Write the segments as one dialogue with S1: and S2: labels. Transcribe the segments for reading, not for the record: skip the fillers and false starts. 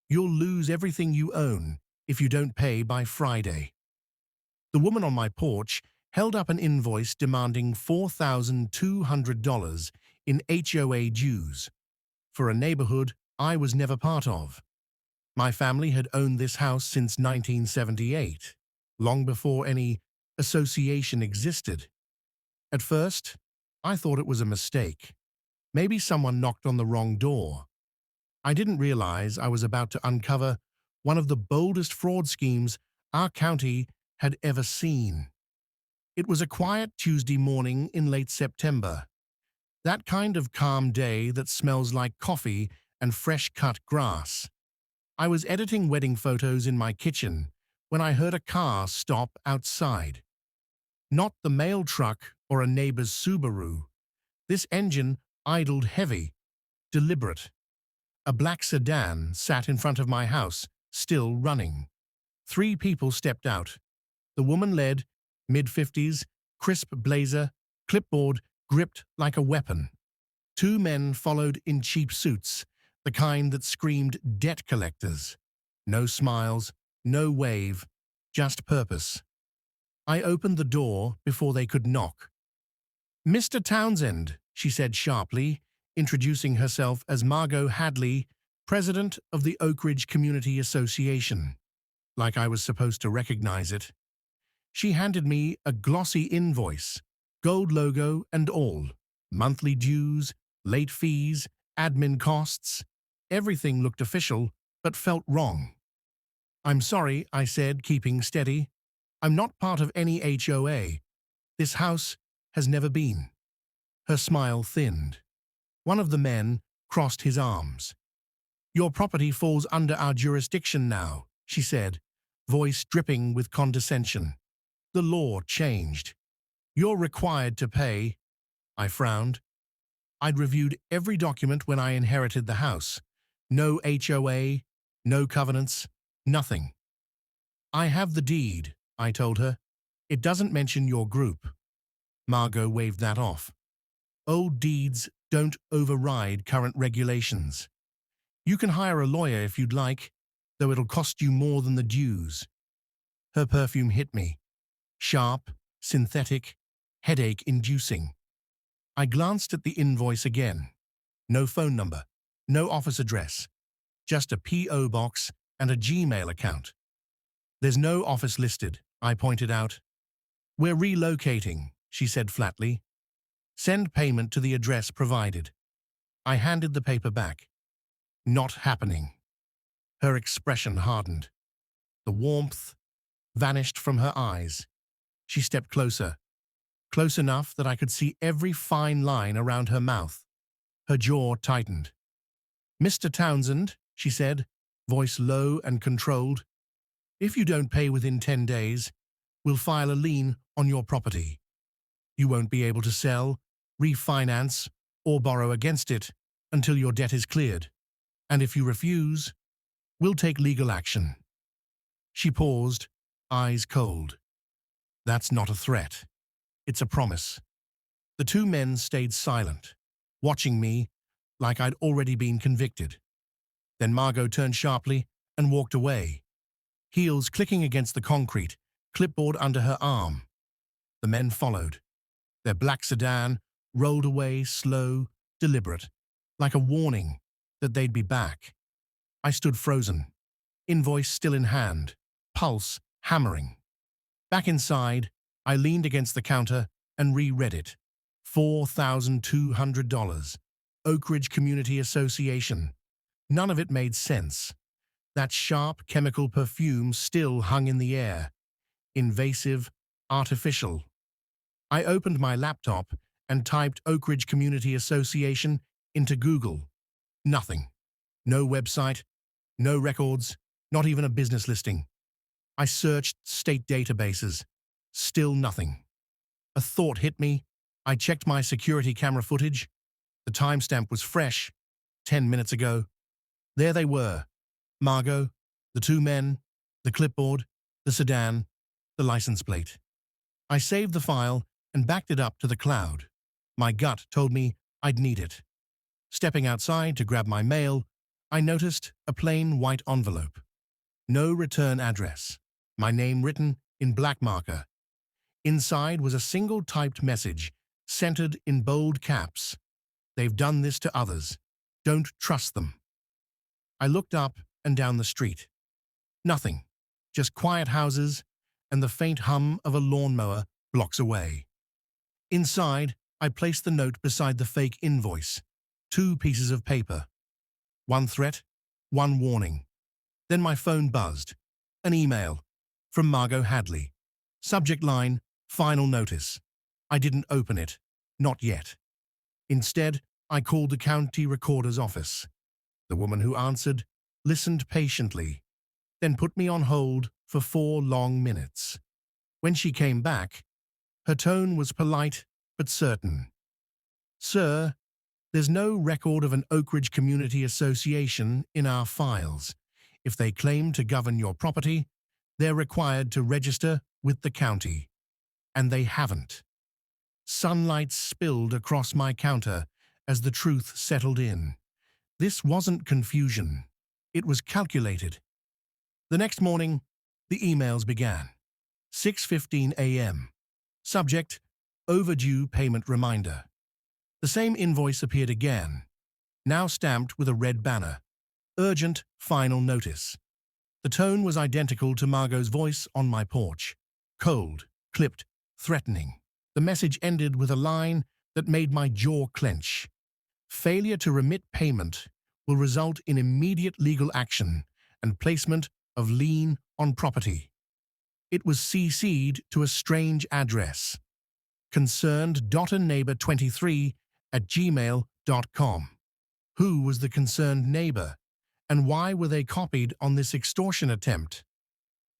S1: You'll lose everything you own if you don't pay by Friday. The woman on my porch held up an invoice demanding $4,200 in HOA dues for a neighborhood I was never part of. My family had owned this house since 1978, long before any association existed. At first, I thought it was a mistake. Maybe someone knocked on the wrong door. I didn't realize I was about to uncover one of the boldest fraud schemes our county had ever seen. It was a quiet Tuesday morning in late September, that kind of calm day that smells like coffee and fresh-cut grass. I was editing wedding photos in my kitchen when I heard a car stop outside. Not the mail truck or a neighbor's Subaru. This engine idled heavy, deliberate. A black sedan sat in front of my house, still running. 3 people stepped out. The woman led, mid-50s, crisp blazer, clipboard gripped like a weapon. 2 men followed in cheap suits, the kind that screamed debt collectors. No smiles, no wave, just purpose. I opened the door before they could knock. "Mr. Townsend," she said sharply, introducing herself as Margot Hadley, president of the Oak Ridge Community Association. Like I was supposed to recognize it. She handed me a glossy invoice, gold logo and all. Monthly dues, late fees, admin costs. Everything looked official, but felt wrong. "I'm sorry," I said, keeping steady. "I'm not part of any HOA. This house has never been." Her smile thinned. One of the men crossed his arms. "Your property falls under our jurisdiction now," she said, voice dripping with condescension. "The law changed. You're required to pay." I frowned. I'd reviewed every document when I inherited the house. No HOA, no covenants, nothing. "I have the deed," I told her. "It doesn't mention your group." Margot waved that off. "Old deeds don't override current regulations. You can hire a lawyer if you'd like, though it'll cost you more than the dues." Her perfume hit me. Sharp, synthetic, headache-inducing. I glanced at the invoice again. No phone number, no office address, just a P.O. box and a Gmail account. "There's no office listed," I pointed out. "We're relocating," she said flatly. "Send payment to the address provided." I handed the paper back. "Not happening." Her expression hardened. The warmth vanished from her eyes. She stepped closer, close enough that I could see every fine line around her mouth. Her jaw tightened. "Mr. Townsend," she said, voice low and controlled, "if you don't pay within 10 days, we'll file a lien on your property. You won't be able to sell, refinance, or borrow against it until your debt is cleared. And if you refuse, we'll take legal action." She paused, eyes cold. "That's not a threat. It's a promise." The 2 men stayed silent, watching me like I'd already been convicted. Then Margot turned sharply and walked away, heels clicking against the concrete, clipboard under her arm. The men followed. Their black sedan rolled away slow, deliberate, like a warning that they'd be back. I stood frozen, invoice still in hand, pulse hammering. Back inside, I leaned against the counter and reread it. $4,200. Oak Ridge Community Association. None of it made sense. That sharp chemical perfume still hung in the air. Invasive, artificial. I opened my laptop and typed Oak Ridge Community Association into Google. Nothing. No website, no records, not even a business listing. I searched state databases. Still nothing. A thought hit me. I checked my security camera footage. The timestamp was fresh, 10 minutes ago. There they were. Margot, the 2 men, the clipboard, the sedan, the license plate. I saved the file and backed it up to the cloud. My gut told me I'd need it. Stepping outside to grab my mail, I noticed a plain white envelope. No return address. My name written in black marker. Inside was a single typed message, centered in bold caps. They've done this to others. Don't trust them. I looked up and down the street. Nothing. Just quiet houses and the faint hum of a lawnmower blocks away. Inside, I placed the note beside the fake invoice. 2 pieces of paper. 1 threat, 1 warning. Then my phone buzzed. An email from Margot Hadley. Subject line, final notice. I didn't open it. Not yet. Instead, I called the county recorder's office. The woman who answered listened patiently, then put me on hold for 4 long minutes. When she came back, her tone was polite but certain. Sir, there's no record of an Oak Ridge Community Association in our files. If they claim to govern your property, they're required to register with the county. And they haven't. Sunlight spilled across my counter as the truth settled in. This wasn't confusion. It was calculated. The next morning, the emails began. 6:15 a.m. Subject, overdue payment reminder. The same invoice appeared again, now stamped with a red banner. Urgent final notice. The tone was identical to Margot's voice on my porch. Cold, clipped, threatening. The message ended with a line that made my jaw clench. Failure to remit payment will result in immediate legal action and placement of lien on property. It was CC'd to a strange address. concerned.neighbor23@gmail.com. Who was the concerned neighbor, and why were they copied on this extortion attempt?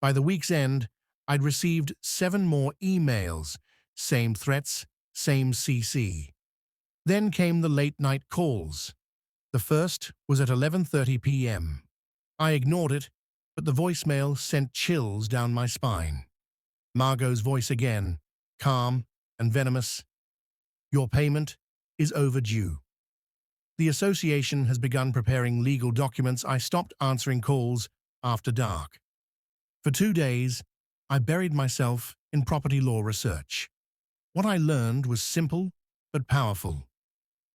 S1: By the week's end, I'd received 7 more emails, same threats, same CC. Then came the late-night calls. The first was at 11:30 p.m. I ignored it, but the voicemail sent chills down my spine. Margot's voice again, calm and venomous. Your payment is overdue. The association has begun preparing legal documents. I stopped answering calls after dark. For 2 days, I buried myself in property law research. What I learned was simple but powerful.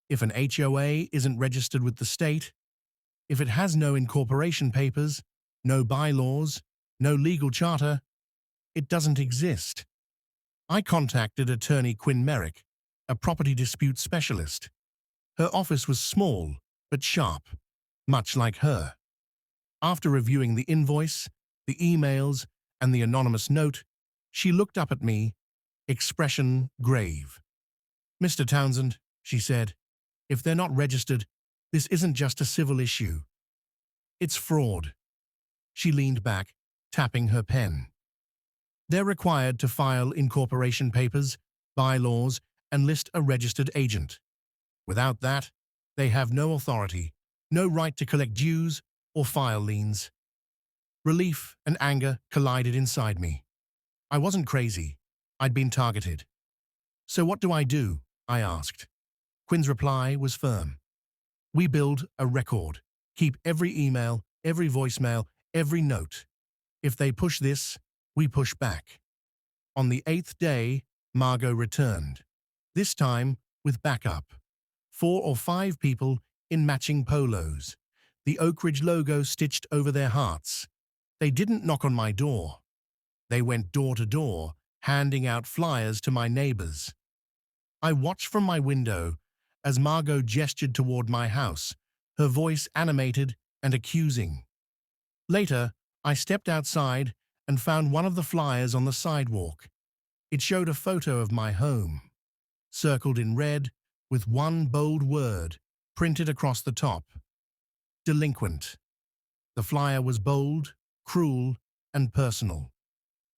S1: If an HOA isn't registered with the state, if it has no incorporation papers, no bylaws, no legal charter, it doesn't exist. I contacted attorney Quinn Merrick, a property dispute specialist. Her office was small but sharp, much like her. After reviewing the invoice, the emails, and the anonymous note, she looked up at me, expression grave. Mr. Townsend, she said, if they're not registered, this isn't just a civil issue. It's fraud. She leaned back, tapping her pen. They're required to file incorporation papers, bylaws, and list a registered agent. Without that, they have no authority, no right to collect dues or file liens. Relief and anger collided inside me. I wasn't crazy. I'd been targeted. So what do? I asked. Quinn's reply was firm. We build a record. Keep every email, every voicemail, every note. If they push this, we push back. On the 8th day, Margot returned. This time with backup. 4 or 5 people in matching polos. The Oak Ridge logo stitched over their hearts. They didn't knock on my door. They went door to door, handing out flyers to my neighbors. I watched from my window as Margot gestured toward my house, her voice animated and accusing. Later, I stepped outside and found one of the flyers on the sidewalk. It showed a photo of my home, circled in red with one bold word printed across the top. Delinquent. The flyer was bold, cruel, and personal.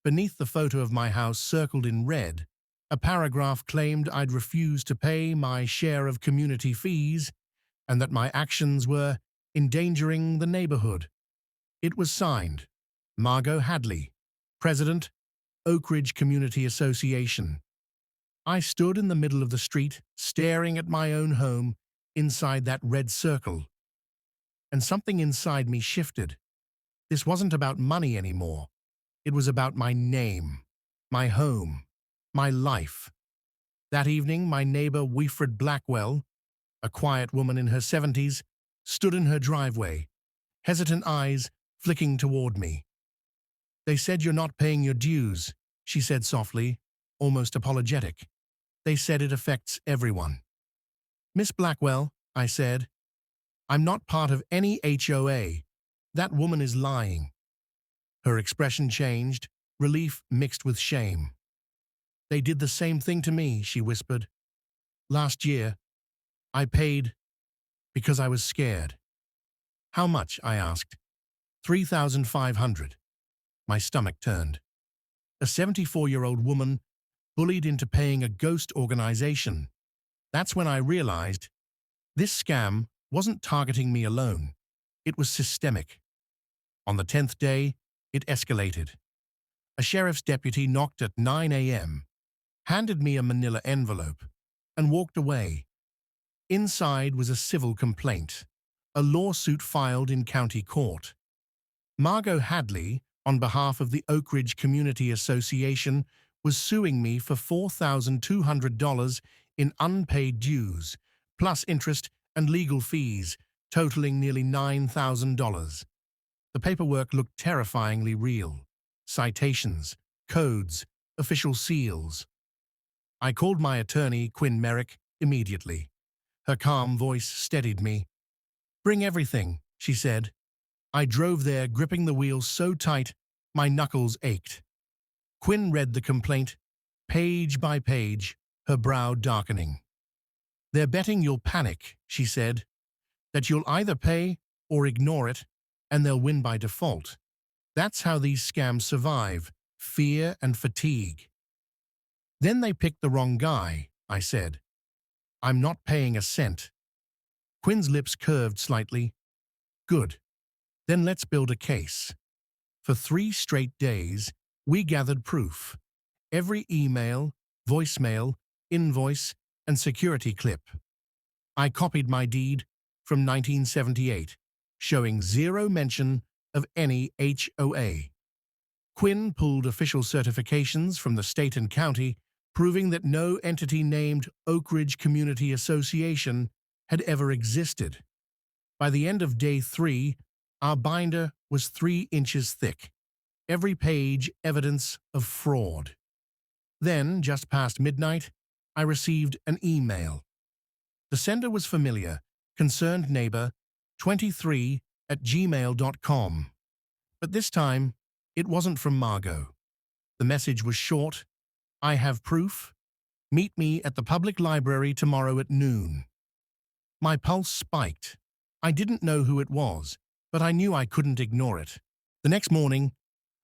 S1: Beneath the photo of my house circled in red, a paragraph claimed I'd refused to pay my share of community fees and that my actions were endangering the neighborhood. It was signed, Margot Hadley, President, Oak Ridge Community Association. I stood in the middle of the street, staring at my own home inside that red circle. and something inside me shifted. This wasn't about money anymore. It was about my name, my home, my life. That evening, my neighbor Wilfred Blackwell, a quiet woman in her 70s, stood in her driveway, hesitant eyes flicking toward me. "They said you're not paying your dues," she said softly, almost apologetic. "They said it affects everyone." "Miss Blackwell," I said, "I'm not part of any HOA. That woman is lying." Her expression changed, relief mixed with shame. "They did the same thing to me," she whispered. "Last year, I paid because I was scared." "How much?" I asked. $3,500. My stomach turned. A 74-year-old woman bullied into paying a ghost organization. That's when I realized this scam wasn't targeting me alone. It was systemic. On the 10th day, it escalated. A sheriff's deputy knocked at 9 a.m., handed me a manila envelope, and walked away. Inside was a civil complaint, a lawsuit filed in county court. Margot Hadley, on behalf of the Oak Ridge Community Association, was suing me for $4,200 in unpaid dues, plus interest and legal fees, totaling nearly $9,000. The paperwork looked terrifyingly real. Citations, codes, official seals. I called my attorney, Quinn Merrick, immediately. Her calm voice steadied me. "Bring everything," she said. I drove there, gripping the wheel so tight my knuckles ached. Quinn read the complaint, page by page, her brow darkening. "They're betting you'll panic," she said, "that you'll either pay or ignore it, and they'll win by default. That's how these scams survive, fear and fatigue." "Then they picked the wrong guy," I said. "I'm not paying a cent." Quinn's lips curved slightly. "Good. Then let's build a case." For 3 straight days, we gathered proof. Every email, voicemail, invoice, and security clip. I copied my deed from 1978, showing zero mention of any HOA. Quinn pulled official certifications from the state and county, proving that no entity named Oak Ridge Community Association had ever existed. By the end of day 3, our binder was 3 inches thick, every page evidence of fraud. Then, just past midnight, I received an email. The sender was familiar, concerned neighbor, 23@gmail.com. But this time, it wasn't from Margot. The message was short. "I have proof. Meet me at the public library tomorrow at noon." My pulse spiked. I didn't know who it was, but I knew I couldn't ignore it. The next morning,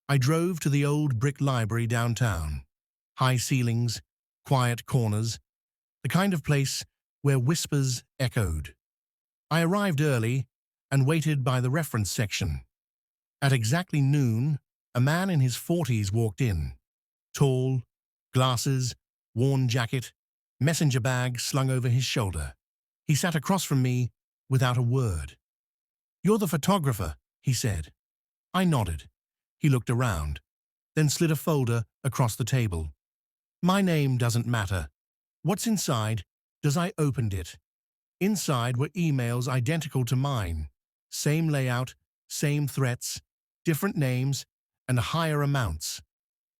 S1: I drove to the old brick library downtown. High ceilings, quiet corners, the kind of place where whispers echoed. I arrived early and waited by the reference section. At exactly noon, a man in his 40s walked in. Tall, glasses, worn jacket, messenger bag slung over his shoulder. He sat across from me without a word. "You're the photographer," he said. I nodded. He looked around, then slid a folder across the table. "My name doesn't matter. What's inside?" As I opened it, inside were emails identical to mine. Same layout, same threats, different names, and higher amounts.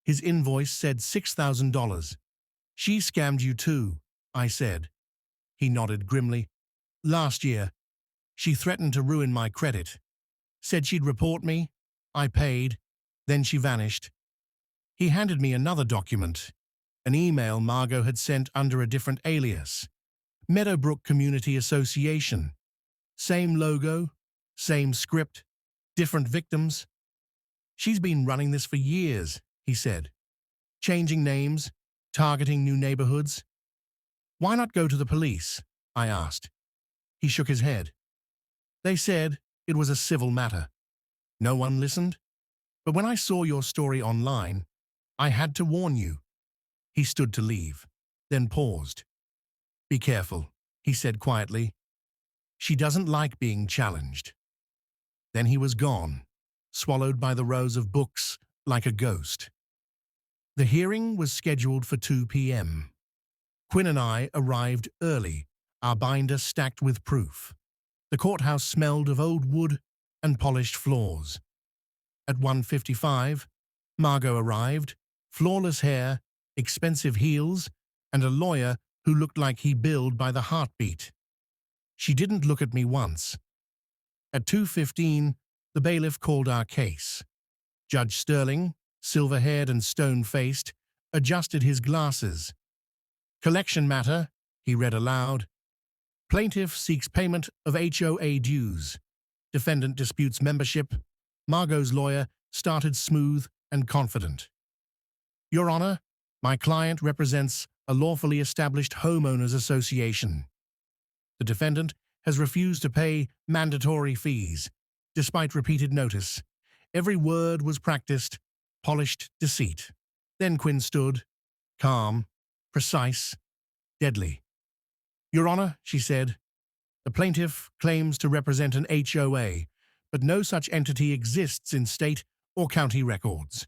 S1: His invoice said $6,000. "She scammed you too," I said. He nodded grimly. "Last year, she threatened to ruin my credit. Said she'd report me. I paid. Then she vanished." He handed me another document, an email Margot had sent under a different alias. Meadowbrook Community Association. Same logo, same script, different victims. "She's been running this for years," he said. "Changing names, targeting new neighborhoods." "Why not go to the police?" I asked. He shook his head. "They said it was a civil matter. No one listened. But when I saw your story online, I had to warn you." He stood to leave, then paused. "Be careful," he said quietly. "She doesn't like being challenged." Then he was gone, swallowed by the rows of books like a ghost. The hearing was scheduled for 2 p.m. Quinn and I arrived early, our binder stacked with proof. The courthouse smelled of old wood and polished floors. At 1:55, Margot arrived, flawless hair, expensive heels, and a lawyer who looked like he billed by the heartbeat. She didn't look at me once. At 2:15, the bailiff called our case. Judge Sterling, silver-haired and stone-faced, adjusted his glasses. "Collection matter," he read aloud. "Plaintiff seeks payment of HOA dues. Defendant disputes membership." Margot's lawyer started smooth and confident. "Your Honor, my client represents a lawfully established homeowners association. The defendant has refused to pay mandatory fees, despite repeated notice. Every word was practiced, polished deceit." Then Quinn stood, calm, precise, deadly. "Your Honor," she said, "the plaintiff claims to represent an HOA, but no such entity exists in state or county records.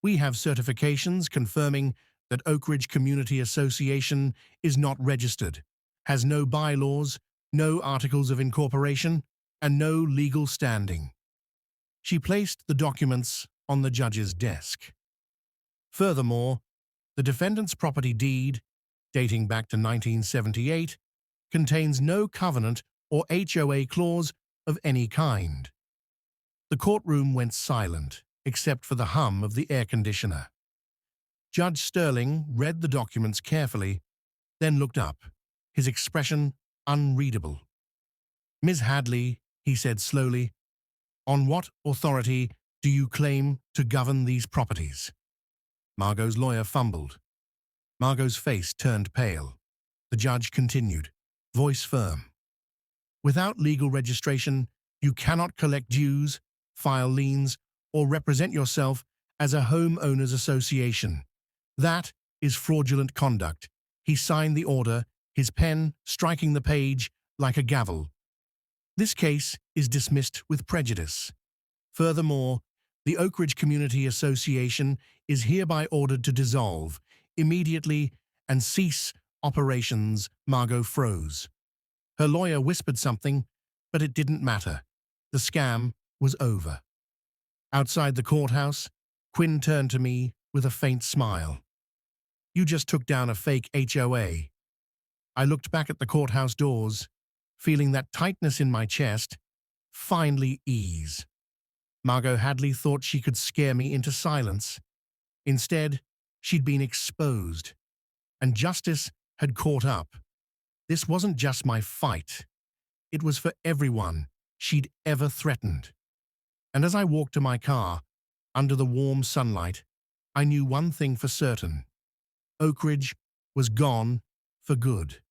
S1: We have certifications confirming that Oak Ridge Community Association is not registered, has no bylaws, no articles of incorporation, and no legal standing." She placed the documents on the judge's desk. Furthermore, the defendant's property deed, dating back to 1978, contains no covenant or HOA clause of any kind. The courtroom went silent, except for the hum of the air conditioner. Judge Sterling read the documents carefully, then looked up, his expression unreadable. "Ms. Hadley," he said slowly, "on what authority do you claim to govern these properties?" Margot's lawyer fumbled. Margot's face turned pale. The judge continued, voice firm. "Without legal registration, you cannot collect dues, file liens, or represent yourself as a homeowners association. That is fraudulent conduct." He signed the order, his pen striking the page like a gavel. "This case is dismissed with prejudice. Furthermore, the Oak Ridge Community Association is hereby ordered to dissolve immediately and cease operations." Margot froze. Her lawyer whispered something, but it didn't matter. The scam was over. Outside the courthouse, Quinn turned to me with a faint smile. "You just took down a fake HOA." I looked back at the courthouse doors, feeling that tightness in my chest finally ease. Margot Hadley thought she could scare me into silence. Instead, she'd been exposed, and justice had caught up. This wasn't just my fight. It was for everyone she'd ever threatened. And as I walked to my car, under the warm sunlight, I knew one thing for certain. Oak Ridge was gone for good.